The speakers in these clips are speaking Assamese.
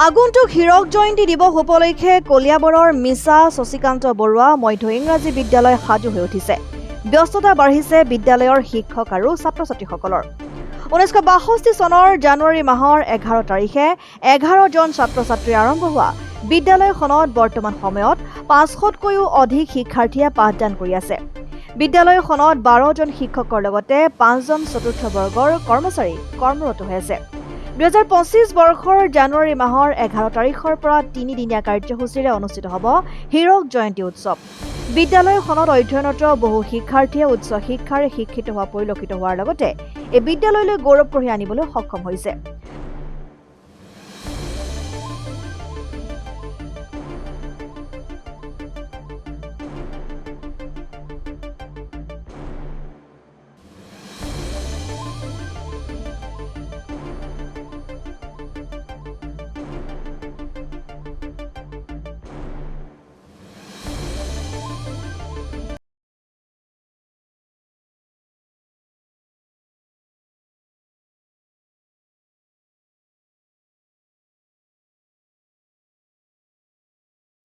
আগন্তুক হীৰক জয়ন্তী দিৱস উপলক্ষে কলিয়াবৰৰ মিছা শশীকান্ত বৰুৱা মধ্য ইংৰাজী বিদ্যালয় সাজু হৈ উঠিছে। ব্যস্ততা বাঢ়িছে বিদ্যালয়ৰ শিক্ষক আৰু ছাত্ৰ-ছাত্ৰীসকলৰ। 1962 চনৰ জানুৱাৰী মাহৰ 11 তাৰিখে 11 জন ছাত্ৰ-ছাত্ৰী আৰম্ভ হোৱা বিদ্যালয়খনত বৰ্তমান সময়ত 500তকৈও অধিক শিক্ষাৰ্থীয়ে পাঠদান কৰি আছে। বিদ্যালয়খনত 12 জন শিক্ষকৰ লগতে 5 জন চতুৰ্থ বৰ্গৰ কৰ্মচাৰী কৰ্মৰত হৈ আছে। 2025 বৰ্ষৰ জানুৱাৰী মাহৰ 11 তাৰিখৰ পৰা 3 দিনীয়া কাৰ্যসূচীৰে অনুষ্ঠিত হ'ব হীৰক জয়ন্তী উৎসৱ। বিদ্যালয়খনত অধ্যয়নৰত বহু শিক্ষাৰ্থীয়ে উচ্চ শিক্ষাৰে শিক্ষিত হোৱা পৰিলক্ষিত হোৱাৰ লগতে এই বিদ্যালয়লৈ গৌৰৱ কঢ়িয়াই আনিবলৈ সক্ষম হৈছে।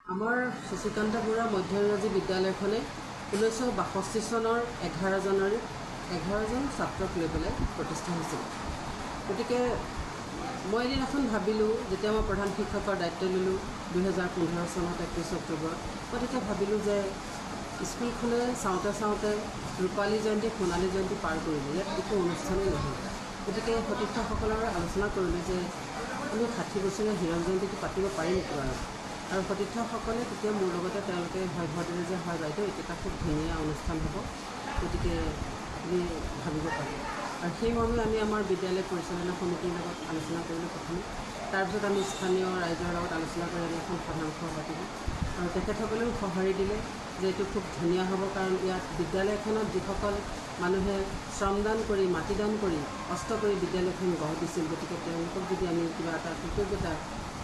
আমাৰ শশীকান্ত বৰুৱা মধ্য ইংৰাজী বিদ্যালয়খনে 1962 চনৰ 11 জানুৱাৰীত 11 জন ছাত্ৰক লৈ পেলাই প্ৰতিষ্ঠা হৈছিল। গতিকে মই এদিনাখন ভাবিলোঁ, যেতিয়া মই প্ৰধান শিক্ষকৰ দায়িত্ব ল'লোঁ 2015 চনত 31 অক্টোবৰত, মই তেতিয়া ভাবিলোঁ যে স্কুলখনে চাওঁতে ৰূপালী জয়ন্তী সোণালী জয়ন্তী পাৰ কৰিলোঁ, ইয়াত একো অনুষ্ঠানেই নহয়। গতিকে সতীৰ্থসকলৰ আলোচনা কৰিলোঁ যে আমি 60 বছৰীয়া হীৰক জয়ন্তীটো পাতিব পাৰিম নেকি বাৰু। আৰু সতীৰ্থসকলে তেতিয়া মোৰ লগতে তেওঁলোকে ভয় দিলে যে হয় বাইদেউ, এইটো খুব ধুনীয়া অনুষ্ঠান হ'ব, গতিকে আমি ভাবিব পাৰোঁ। আৰু সেই মৰ্মে আমি আমাৰ বিদ্যালয় পৰিচালনা সমিতিৰ লগত আলোচনা কৰিলোঁ প্ৰথমে। তাৰপিছত আমি স্থানীয় ৰাইজৰ লগত আলোচনা কৰি আমি এখন সাধাৰণ সভা পাতিলোঁ। আৰু তেখেতসকলেও সঁহাৰি দিলে যে এইটো খুব ধুনীয়া হ'ব, কাৰণ ইয়াত বিদ্যালয়খনত যিসকল মানুহে শ্ৰমদান কৰি মাটিদান কৰি কষ্ট কৰি বিদ্যালয়খন গঢ় দিছিল, গতিকে তেওঁলোকক যদি আমি কিবা এটা কৃতজ্ঞতা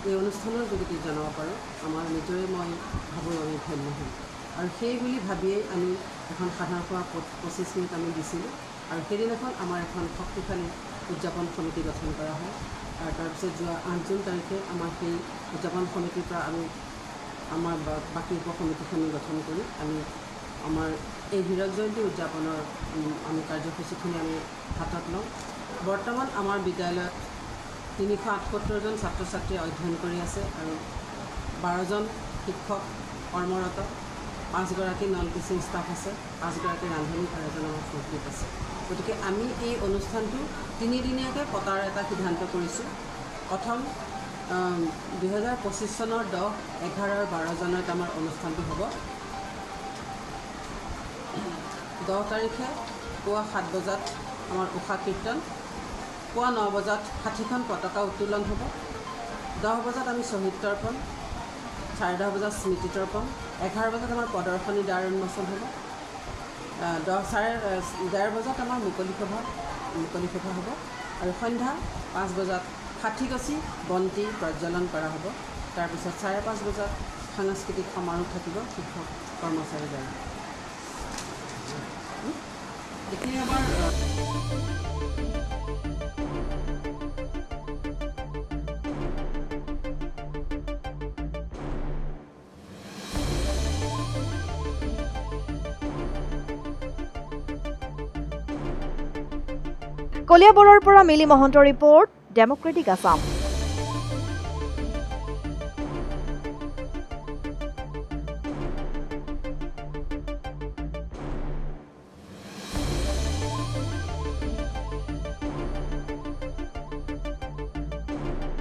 এই অনুষ্ঠানৰ যোগেদি জনাব পাৰোঁ, আমাৰ নিজৰে মই ভাবোঁ আমি ধন্য হ'ম। আৰু সেই বুলি ভাবিয়েই আমি এখন সাধাৰণ সভা 25 মিনিট আমি দিছিলোঁ। আৰু সেইদিনাখন আমাৰ এখন শক্তিশালী উদযাপন সমিতি গঠন কৰা হয়। আৰু তাৰপিছত যোৱা 8 জুন তাৰিখে আমাৰ সেই উদযাপন সমিতিৰ পৰা আমি আমাৰ বাকী উপসমিতিখিনি গঠন কৰি আমি আমাৰ এই হীৰক জয়ন্তী উদযাপনৰ আমি কাৰ্যসূচীখিনি আমি হাতত লওঁ। বৰ্তমান আমাৰ বিদ্যালয়ত 378 জন ছাত্ৰ ছাত্ৰীয়ে অধ্যয়ন কৰি আছে আৰু 12 জন শিক্ষক কৰ্মৰত, 5 গৰাকী নন টিচিং ষ্টাফ আছে, 5 গৰাকী ৰান্ধনী আৰু এজন আমাৰ ফ'ৰ্থ আছে। গতিকে আমি এই অনুষ্ঠানটো 3 দিনীয়াকৈ পতাৰ এটা সিদ্ধান্ত কৰিছোঁ। প্ৰথম 2025 চনৰ 10, 11 আৰু 12 জানুৱাৰীত আমাৰ অনুষ্ঠানটো হ'ব। 10 তাৰিখে পুৱা 7 বজাত আমাৰ উষা কীৰ্তন, পুৱা 9 বজাত 60খন পতাকা উত্তোলন হ'ব, 10 বজাত আমি শ্বহীদ তৰ্পণ, 10:30 বজাত স্মৃতি তৰ্পণ, 11 বজাত আমাৰ প্ৰদৰ্শনী দ্বাৰ উন্মোচন হ'ব, 11:30 বজাত আমাৰ মুকলি সভা হ'ব আৰু সন্ধ্যা 5 বজাত 60 গছি বন্তি প্ৰজ্বলন কৰা হ'ব। তাৰপিছত 5:30 বজাত সাংস্কৃতিক সমাৰোহ থাকিব শিক্ষক কৰ্মচাৰীৰ দ্বাৰা। এইখিনি আমাৰ কলিয়াবৰৰ পৰা মিলি মহন্ত ৰিপৰ্ট, ডেমক্ৰেটিক আছাম।